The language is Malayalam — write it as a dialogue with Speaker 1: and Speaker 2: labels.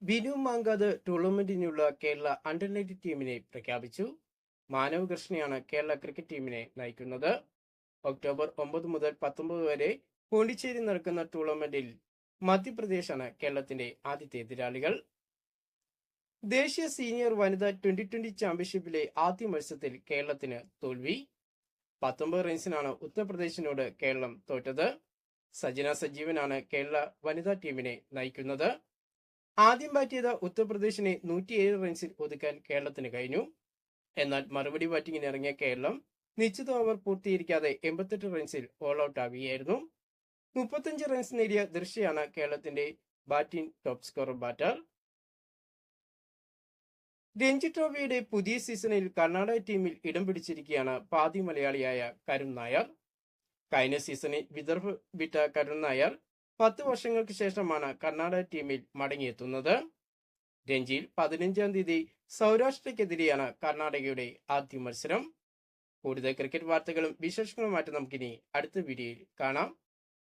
Speaker 1: ബിനു മാങ്കാട് ടൂർണമെന്റിനുള്ള കേരള അണ്ടർ-19 ടീമിനെ പ്രഖ്യാപിച്ചു. മാനവ് കൃഷ്ണയാണ് കേരള ക്രിക്കറ്റ് ടീമിനെ നയിക്കുന്നത്. ഒക്ടോബർ 9 മുതൽ 19 വരെ പോണ്ടിച്ചേരി നടക്കുന്ന ടൂർണമെന്റിൽ മധ്യപ്രദേശാണ് കേരളത്തിന്റെ ആദ്യത്തെ എതിരാളികൾ. ദേശീയ സീനിയർ വനിതാ 2020 ചാമ്പ്യൻഷിപ്പിലെ ആദ്യ മത്സരത്തിൽ കേരളത്തിന് തോൽവി. 19 റൺസിനാണ് ഉത്തർപ്രദേശിനോട് കേരളം തോറ്റത്. സജന സജീവനാണ് കേരള വനിതാ ടീമിനെ നയിക്കുന്നത്. ആദ്യം ബാറ്റ് ചെയ്ത ഉത്തർപ്രദേശിനെ 107 റൺസിൽ ഒതുക്കാൻ കേരളത്തിന് കഴിഞ്ഞു. എന്നാൽ മറുപടി ബാറ്റിംഗിന് ഇറങ്ങിയ കേരളം നിശ്ചിത ഓവർ പൂർത്തീകരിക്കാതെ 88 റൺസിൽ ഓൾ ഔട്ട് ആവുകയായിരുന്നു. 35 റൺസ് നേടിയ ദൃശ്യയാണ് കേരളത്തിന്റെ batting top scorer batter. Ranji ട്രോഫിയുടെ പുതിയ സീസണിൽ കർണാടക ടീമിൽ ഇടം പിടിച്ചിരിക്കുകയാണ് പാതി മലയാളിയായ കരുൺ നായർ. കഴിഞ്ഞ സീസണിൽ വിദർഭ് വിട്ട കരുൺ നായർ 10 വർഷങ്ങൾക്ക് ശേഷമാണ് കർണാടക ടീമിൽ മടങ്ങിയെത്തുന്നത്. രഞ്ജിയിൽ 15-ാം തീയതി സൗരാഷ്ട്രയ്ക്കെതിരെയാണ് കർണാടകയുടെ ആദ്യ മത്സരം. കൂടുതൽ ക്രിക്കറ്റ് വാർത്തകളും വിശേഷങ്ങളുമായിട്ട് നമുക്കിനി അടുത്ത വീഡിയോയിൽ കാണാം.